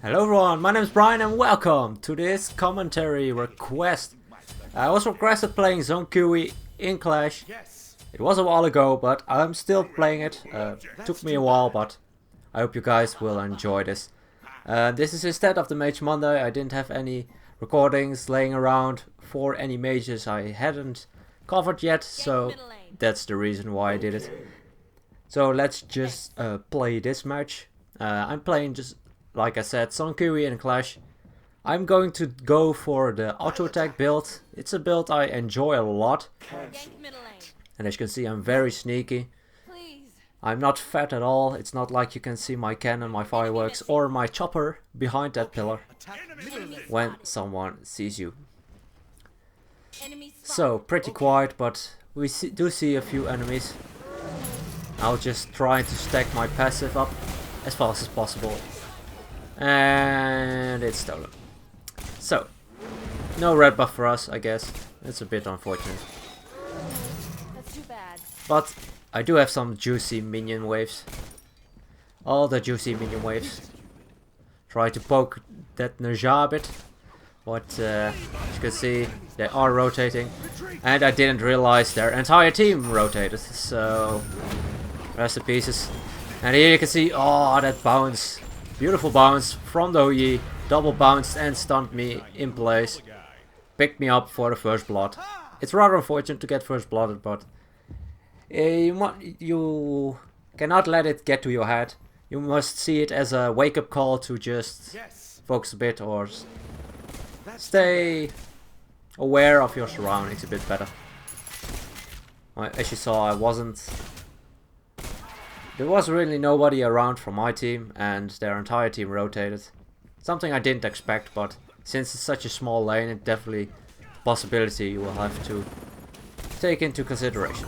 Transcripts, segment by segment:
Hello everyone, my name is Brian and welcome to this commentary request. I was requested playing Zhong Kui in Clash. It was a while ago, but I'm still playing it. Took me a while, but I hope you guys will enjoy this. This is instead of the Mage Monday. I didn't have any recordings laying around for any mages I hadn't covered yet, so that's the reason why I did it. So let's just play this match. I'm playing, just like I said, Zhong Kui in Clash. I'm going to go for the auto attack build. It's a build I enjoy a lot. And as you can see, I'm very sneaky. I'm not fat at all. It's not like you can see my cannon, my fireworks or my chopper behind that pillar when someone sees you. So pretty quiet, but we do see a few enemies. I'll just try to stack my passive up as fast as possible. And it's stolen. So, no red buff for us, I guess. It's a bit unfortunate. That's too bad. But I do have some juicy minion waves. All the juicy minion waves. Try to poke that Naja a bit. But as you can see, they are rotating. And I didn't realize their entire team rotated. So, rest in pieces. And here you can see, oh, that bounce. Beautiful bounce from the Yi. Double bounced and stunned me in place. Picked me up for the first blood. It's rather unfortunate to get first blooded, but you cannot let it get to your head. You must see it as a wake-up call to just focus a bit or stay aware of your surroundings a bit better. As you saw, there was really nobody around from my team, and their entire team rotated. Something I didn't expect, but since it's such a small lane, it's definitely a possibility you will have to take into consideration.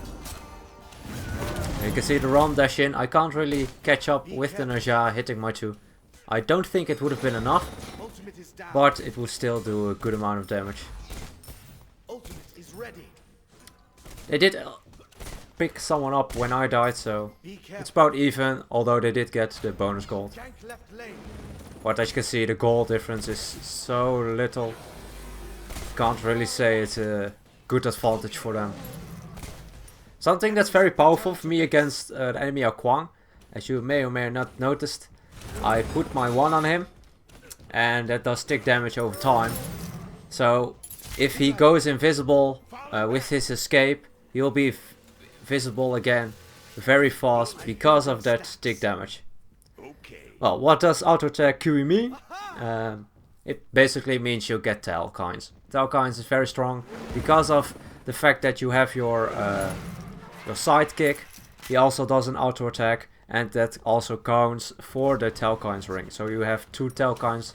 You can see the Rom dash in. I can't really catch up with the Naja hitting my 2. I don't think it would have been enough, but it would still do a good amount of damage. They did pick someone up when I died, so it's about even, although they did get the bonus gold. But as you can see, the gold difference is so little. Can't really say it's a good advantage for them. Something that's very powerful for me against the enemy Kwang, as you may or may not noticed, I put my 1 on him, and that does stick damage over time. So if he goes invisible with his escape, he'll be visible again very fast because of that stick damage. Well, what does auto attack QE mean? It basically means you get Talkines. Talkines is very strong because of the fact that you have your sidekick. He also does an auto attack, and that also counts for the Talkines ring. So you have 2 Talkines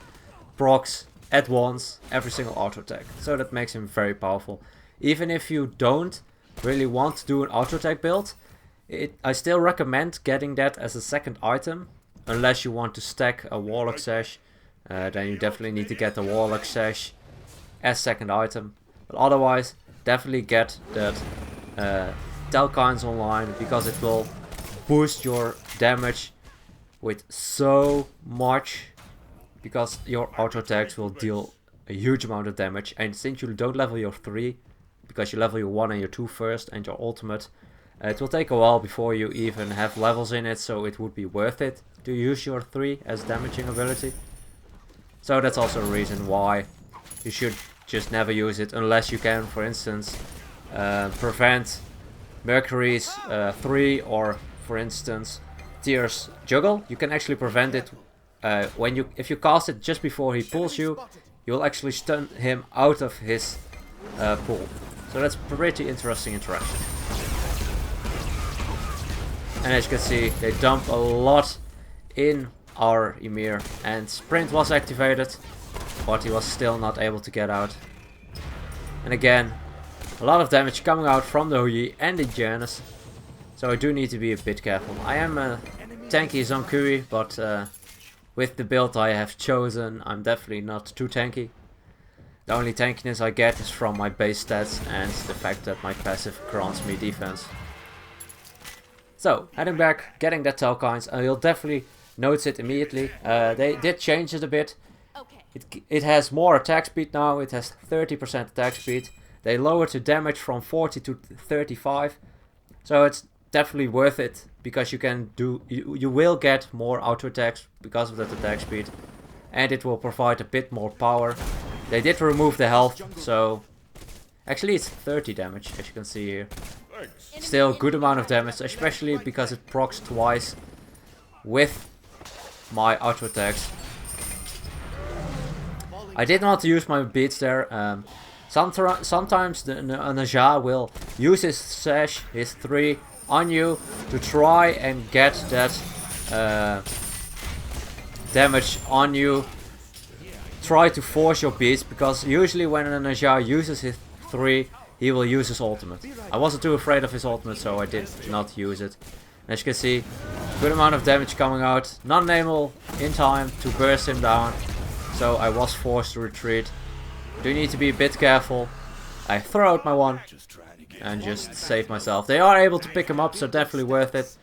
procs at once every single auto attack. So that makes him very powerful. Even if you don't really want to do an auto attack build, I still recommend getting that as a second item, unless you want to stack a Warlock Sash. Then you definitely need to get the Warlock Sash as second item. But otherwise, definitely get that Talkines online, because it will boost your damage with so much, because your auto attacks will deal a huge amount of damage. And since you don't level your 3, because you level your 1 and your 2 first and your ultimate, it will take a while before you even have levels in it, so it would be worth it to use your 3 as damaging ability. So that's also a reason why you should just never use it, unless you can, for instance, prevent Mercury's 3 or, for instance, Tyr's juggle. You can actually prevent it if you cast it just before he pulls you, you'll actually stun him out of his pull. So that's pretty interesting interaction. And as you can see, they dump a lot in our Ymir, and sprint was activated, but he was still not able to get out. And again, a lot of damage coming out from the Huyi and the Janus, so I do need to be a bit careful. I am a tanky Zhong Kui, but with the build I have chosen, I'm definitely not too tanky. The only tankiness I get is from my base stats and the fact that my passive grants me defense. So, heading back, getting that Talkines, and you'll definitely notes it immediately. They did change it a bit. Okay. It has more attack speed now. It has 30% attack speed. They lowered the damage from 40 to 35. So it's definitely worth it because you can do you will get more auto attacks because of that attack speed, and it will provide a bit more power. They did remove the health, so actually it's 30 damage as you can see here. Still good amount of damage, especially because it procs twice with my auto attacks. I did not use my beats there. Sometimes the Naja will use his sash, his 3 on you to try and get that damage on you. Try to force your beats, because usually when a Naja uses his 3, he will use his ultimate. I wasn't too afraid of his ultimate, so I did not use it. And as you can see, good amount of damage coming out. Not able in time to burst him down, so I was forced to retreat. Do need to be a bit careful. I throw out my one and just save myself. They are able to pick him up, so definitely worth it.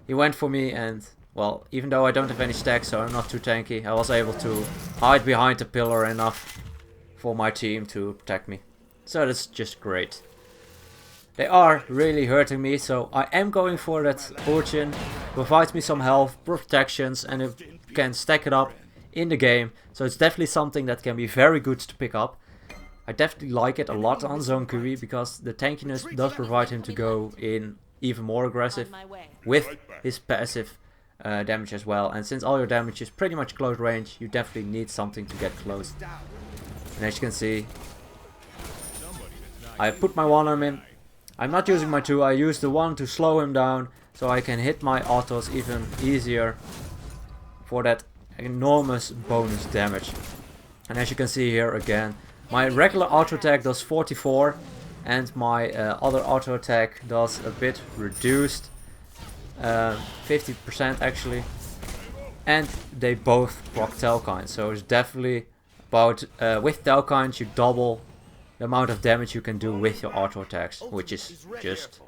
He went for me, and well, even though I don't have any stacks, so I'm not too tanky, I was able to hide behind the pillar enough for my team to protect me. So that's just great. They are really hurting me, so I am going for that Urchin. Provides me some health, protections, and it can stack it up in the game. So it's definitely something that can be very good to pick up. I definitely like it a lot on Zhong Kui because the tankiness does provide him to go in even more aggressive with his passive damage as well. And since all your damage is pretty much close range, you definitely need something to get close. And as you can see, I put my 1 on him. I'm not using my 2, I use the 1 to slow him down so I can hit my autos even easier for that enormous bonus damage. And as you can see here again, my regular auto attack does 44 and my other auto attack does a bit reduced, 50% actually, and they both proc Telkine. So it's definitely about with Telkines you double the amount of damage you can do with your auto attacks, which is just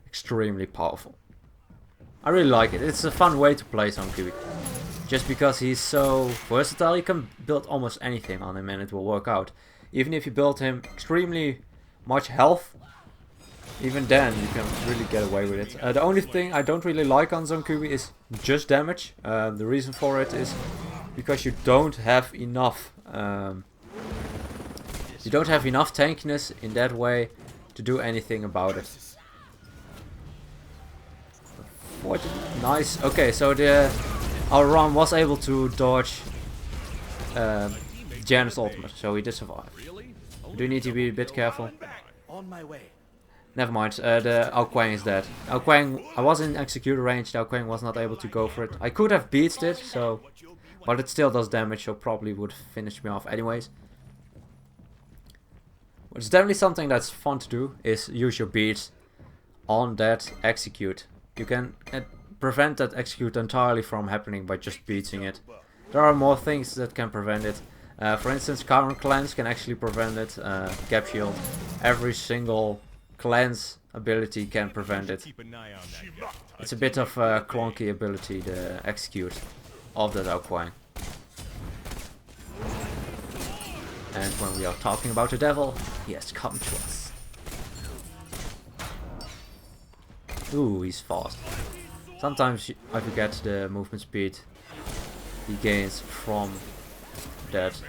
extremely powerful. I really like it. It's a fun way to play Zhong Kui. Just because he's so versatile, you can build almost anything on him and it will work out. Even if you build him extremely much health, even then you can really get away with it. The only thing I don't really like on Zhong Kui is just damage. The reason for it is because you don't have enough tankiness in that way to do anything about it. Nice. Okay, so our Ram was able to dodge Janus' ultimate, so he did survive. We do need to be a bit careful. Never mind, the Ao Kuang is dead. Ao Kuang, I was in executor range, Ao Kuang was not able to go for it. I could have beated it, so, but it still does damage, so probably would finish me off anyways. But it's definitely something that's fun to do, is use your beats on that execute. You can prevent that execute entirely from happening by just beating it. There are more things that can prevent it. For instance, current cleanse can actually prevent it. Gap shield. Every single cleanse ability can prevent it. It's a bit of a clunky ability, the execute of that Ao Kuang. And when we are talking about the devil, he has come to us. Ooh, he's fast. Sometimes I forget the movement speed he gains from that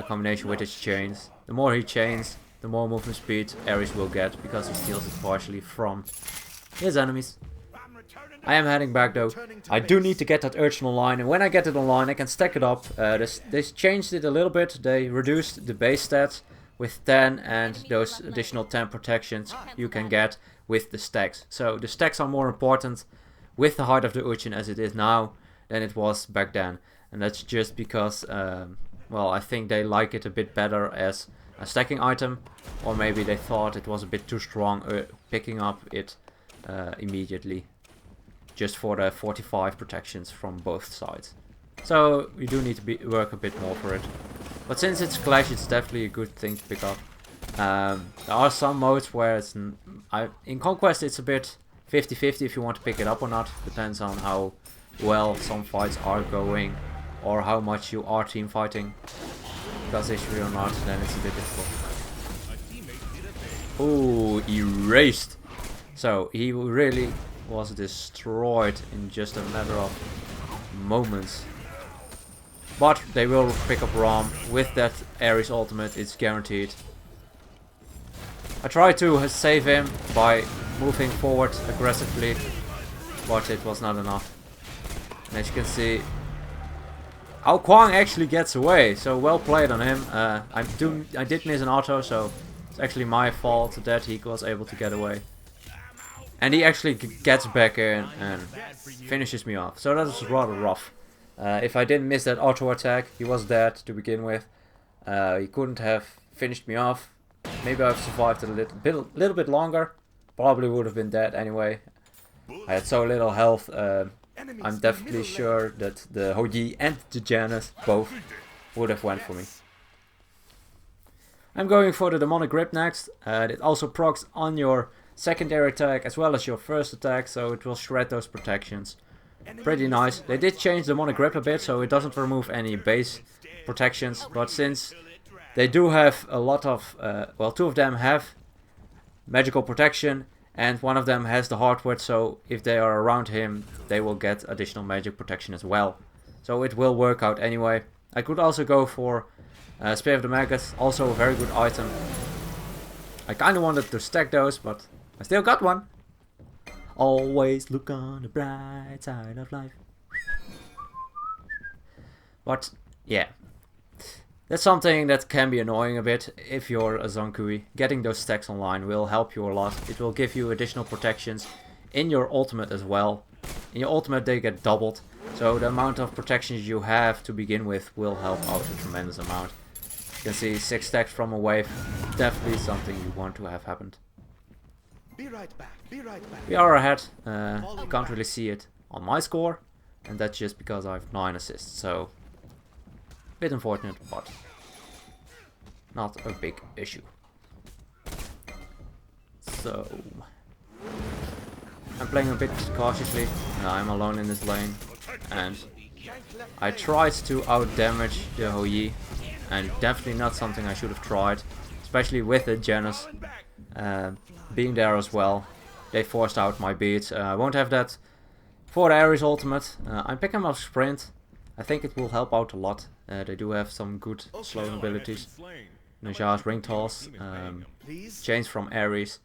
combination with his chains. The more he chains, the more movement speed Ares will get, because he steals it partially from his enemies. I am heading back though. I do need to get that Urchin online, and when I get it online I can stack it up. They changed it a little bit. They reduced the base stats with 10 and those additional 10 protections you can get with the stacks. So the stacks are more important with the Heart of the Urchin as it is now than it was back then. And that's just because, well, I think they like it a bit better as a stacking item, or maybe they thought it was a bit too strong picking up it immediately, just for the 45 protections from both sides. So you do need to work a bit more for it. But since it's Clash, it's definitely a good thing to pick up. There are some modes where it's in Conquest it's a bit 50-50 if you want to pick it up or not. Depends on how well some fights are going or how much you are team fighting. Because if you're not, then it's a bit difficult. Ooh, erased. So he really was destroyed in just a matter of moments. But they will pick up Rom with that Ares ultimate, it's guaranteed. I tried to save him by moving forward aggressively, but it was not enough. And as you can see, Ao Kwang actually gets away, so well played on him. I did miss an auto, so it's actually my fault that he was able to get away. And he actually gets back in and finishes me off, so that was rather rough. If I didn't miss that auto attack, he was dead to begin with. He couldn't have finished me off. Maybe I've survived a little bit longer. Probably would have been dead anyway. I had so little health. I'm definitely sure that the Hoyi and the Janus both would have went for me. I'm going for the Demonic Grip next. It also procs on your secondary attack as well as your first attack, so it will shred those protections. Pretty nice. They did change the Demonic Grip a bit, so it doesn't remove any base protections, but since they do have a lot of, well, two of them have magical protection and one of them has the hardwood, so if they are around him they will get additional magic protection as well. So it will work out anyway. I could also go for Spear of the Magus, also a very good item. I kinda wanted to stack those, but I still got one. Always look on the bright side of life. But yeah, that's something that can be annoying a bit if you're a Zhong Kui. Getting those stacks online will help you a lot. It will give you additional protections in your ultimate as well. In your ultimate they get doubled, so the amount of protections you have to begin with will help out a tremendous amount. You can see 6 stacks from a wave, definitely something you want to have happened. Be right back. Be right back. We are ahead, you can't really see it on my score, and that's just because I have 9 assists, so a bit unfortunate, but not a big issue. So I'm playing a bit cautiously. I'm alone in this lane, and I tried to out-damage the Hoyi, and definitely not something I should have tried, especially with the Janus being there as well. They forced out my beats. I won't have that for the Ares ultimate. I'm picking up Sprint. I think it will help out a lot. They do have some good slow abilities. Naja's Ring Toss, Chains from Ares,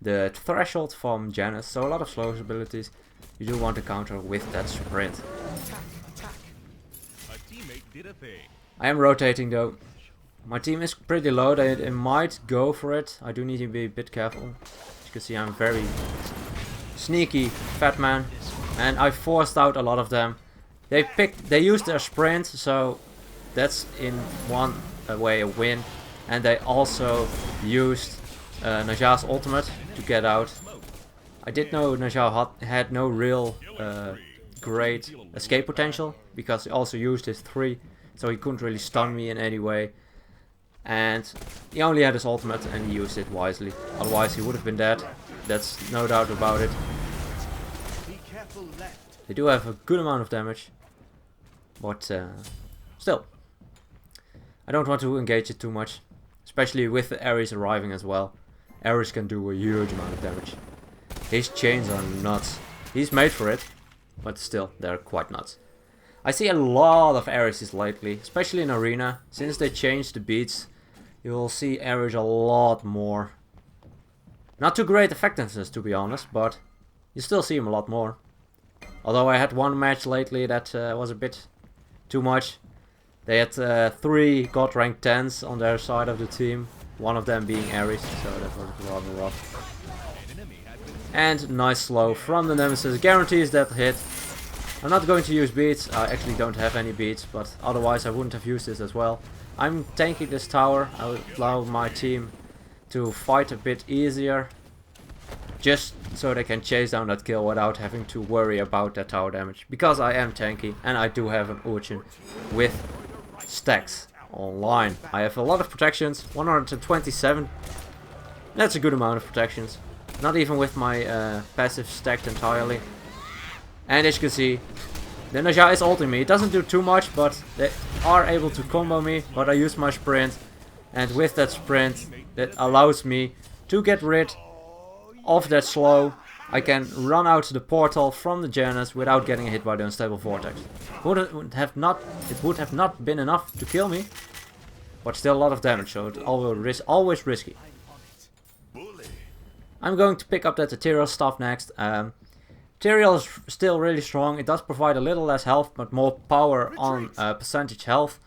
the Threshold from Janus, so a lot of slow abilities. You do want to counter with that Sprint. I am rotating though. My team is pretty low, they might go for it. I do need to be a bit careful. As you can see, I'm very sneaky fat man, and I forced out a lot of them. They used their sprint, so that's in one way a win. And they also used Naja's ultimate to get out. I did know Naja had no real great escape potential, because he also used his 3, so he couldn't really stun me in any way. And he only had his ultimate and he used it wisely, otherwise he would have been dead, that's no doubt about it. They do have a good amount of damage, but still, I don't want to engage it too much, especially with the Ares arriving as well. Ares can do a huge amount of damage. His chains are nuts. He's made for it, but still, they're quite nuts. I see a lot of Areses lately, especially in Arena. Since they changed the beats, you will see Ares a lot more. Not too great effectiveness, to be honest, but you still see him a lot more. Although I had one match lately that was a bit too much. They had 3 God rank 10s on their side of the team, one of them being Ares, so that was rather rough. And nice slow from the Nemesis, guarantees that hit. I'm not going to use beats, I actually don't have any beats, but otherwise I wouldn't have used this as well. I'm tanking this tower, I would allow my team to fight a bit easier, just so they can chase down that kill without having to worry about that tower damage. Because I am tanky and I do have an Urchin with stacks online. I have a lot of protections, 127. That's a good amount of protections. Not even with my passive stacked entirely. And as you can see, The Naja is ulting me. It doesn't do too much, but they are able to combo me. But I use my sprint. And with that sprint, that allows me to get rid of that slow. I can run out the portal from the Janus without getting hit by the unstable vortex. It would have not been enough to kill me. But still a lot of damage, so it's always risky. I'm going to pick up that ethereal stuff next. Ethereal is still really strong. It does provide a little less health, but more power on percentage health.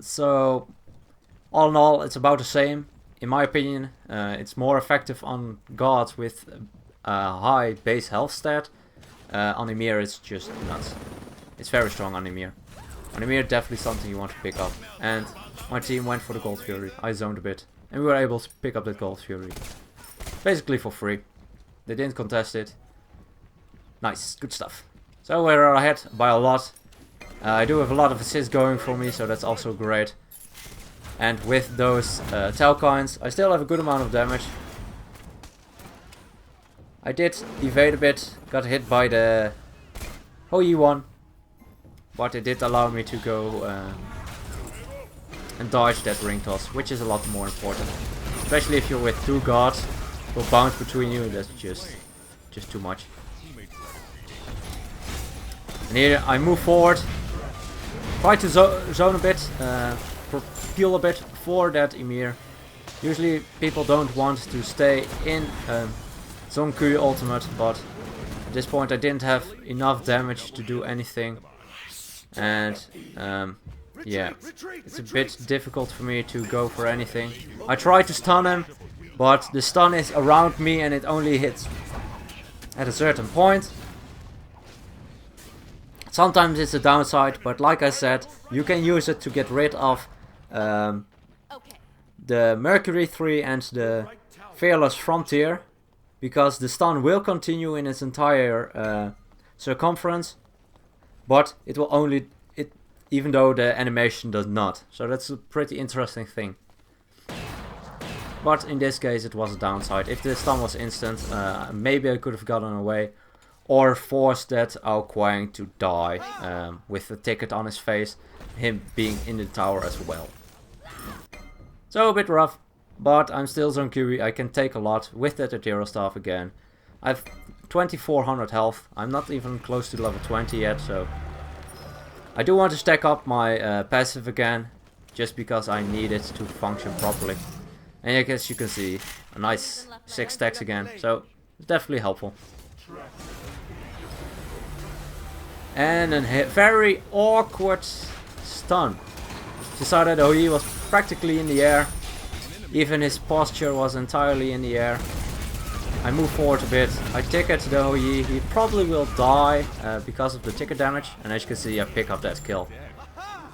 So, all in all, it's about the same. In my opinion, it's more effective on gods with a high base health stat. On Ymir, it's just nuts. It's very strong on Ymir. On Ymir, definitely something you want to pick up. And my team went for the Gold Fury. I zoned a bit. And we were able to pick up that Gold Fury. Basically for free. They didn't contest it. Nice, good stuff. So we're ahead by a lot. I do have a lot of assists going for me, so that's also great. And with those Talcoins, I still have a good amount of damage. I did evade a bit, got hit by the Hoi one. But it did allow me to go and dodge that ring toss, which is a lot more important. Especially if you're with two gods who bounce between you, that's just too much. And here I move forward, try to zone a bit, peel a bit for that Ymir. Usually people don't want to stay in Zhong Kui ultimate, but at this point I didn't have enough damage to do anything. And yeah, it's a bit difficult for me to go for anything. I try to stun him, but the stun is around me and it only hits at a certain point. Sometimes it's a downside, but like I said, you can use it to get rid of the Mercury 3 and the Fearless Frontier, because the stun will continue in its entire circumference, but it will only, even though the animation does not. So that's a pretty interesting thing. But in this case it was a downside. If the stun was instant, maybe I could have gotten away. Or forced that Ao Kuang to die with the ticket on his face, him being in the tower as well. So a bit rough, but I'm still Zhong Kui. I can take a lot with that ethereal staff again. I have 2400 health. I'm not even close to level 20 yet, so I do want to stack up my passive again, just because I need it to function properly. And I guess you can see a nice 6 stacks again, so it's definitely helpful. And a very awkward stun. Decided Hoi was practically in the air. Even his posture was entirely in the air. I move forward a bit. I ticket the Hoi. He probably will die because of the ticket damage. And as you can see, I pick up that kill.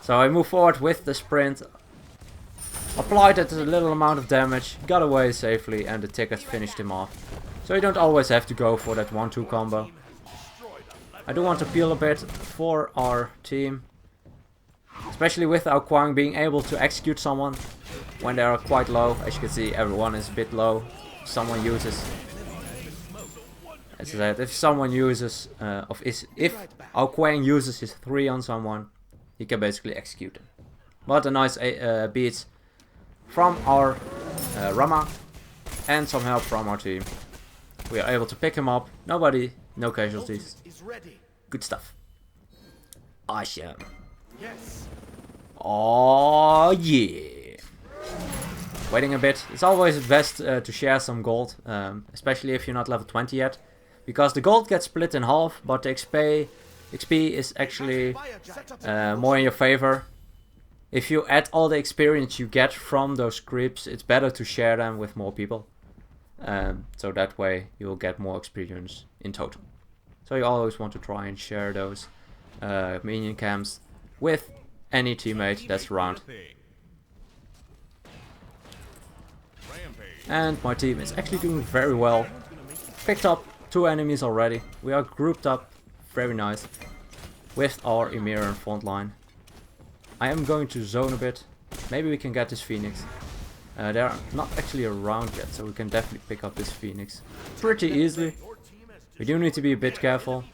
So I move forward with the sprint. Applied it a little amount of damage. Got away safely and the ticket finished him off. So you don't always have to go for that 1-2 combo. I do want to peel a bit for our team. Especially with Ao Kuang being able to execute someone when they are quite low. As you can see, everyone is a bit low. Someone uses... As I said, if someone uses... if Ao Kuang uses his 3 on someone, he can basically execute him. But a nice beat from our Rama and some help from our team. We are able to pick him up. No casualties. Good stuff. Awesome. Oh yeah. Waiting a bit. It's always best to share some gold, especially if you're not level 20 yet, because the gold gets split in half, but the XP is actually more in your favor. If you add all the experience you get from those creeps, it's better to share them with more people. So that way you'll get more experience in total. So you always want to try and share those minion camps with any teammate that's around. And my team is actually doing very well. Picked up 2 enemies already. We are grouped up very nice with our Ymir in front line. I am going to zone a bit. Maybe we can get this Phoenix. They're not actually around yet, so we can definitely pick up this Phoenix pretty easily. We do need to be a bit careful.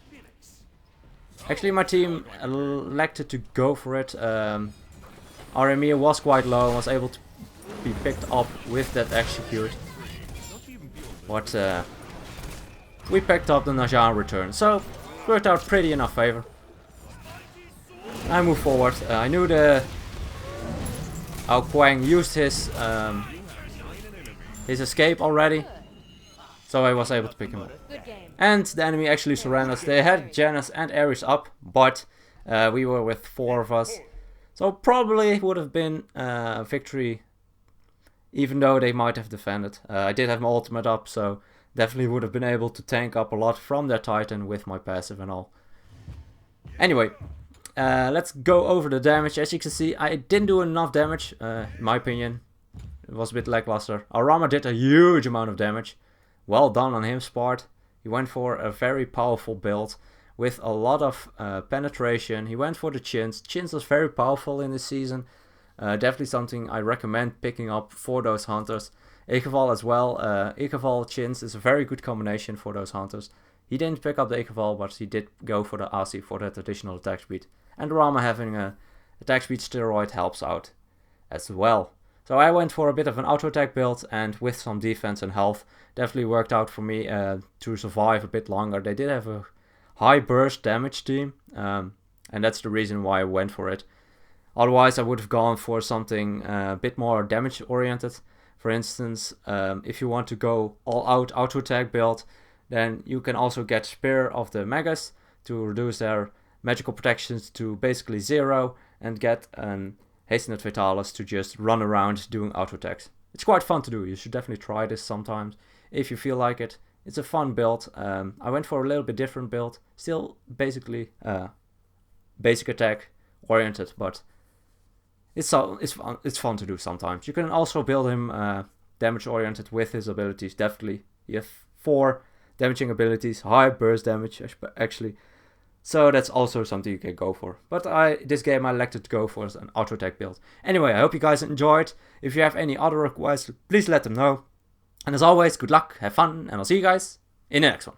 Actually, my team elected to go for it. Our Emir was quite low and was able to be picked up with that execute. But we picked up the Naja return, so it worked out pretty in our favor. I moved forward. I knew the Kwang used his escape already, so I was able to pick him up. Good game. And the enemy actually surrenders. They had Janus and Ares up, but we were with 4 of us, so probably would have been a victory, even though they might have defended. I did have my ultimate up, so definitely would have been able to tank up a lot from their Titan with my passive and all. Anyway, let's go over the damage. As you can see, I didn't do enough damage, in my opinion. It was a bit lackluster. Our Rama did a huge amount of damage. Well done on his part. He went for a very powerful build with a lot of penetration. He went for the chins. Chins was very powerful in this season. Definitely something I recommend picking up for those hunters. Ekeval as well. Ekeval chins is a very good combination for those hunters. He didn't pick up the Ekeval, but he did go for the Asi for that additional attack speed. And Rama having a attack speed steroid helps out as well. So I went for a bit of an auto attack build, and with some defense and health, definitely worked out for me to survive a bit longer. They did have a high burst damage team, and that's the reason why I went for it. Otherwise I would have gone for something a bit more damage oriented. For instance, if you want to go all out auto attack build, then you can also get Spear of the Megas to reduce their magical protections to basically 0 and get an Hastened Fatalis to just run around doing auto attacks. It's quite fun to do. You should definitely try this sometimes if you feel like it. It's a fun build. I went for a little bit different build. Still basically basic attack oriented, but it's fun to do sometimes. You can also build him damage oriented with his abilities. Definitely. You have 4 damaging abilities, high burst damage actually. So that's also something you can go for. But this game I elected to go for as an auto attack build. Anyway, I hope you guys enjoyed. If you have any other requests, please let them know. And as always, good luck, have fun, and I'll see you guys in the next one.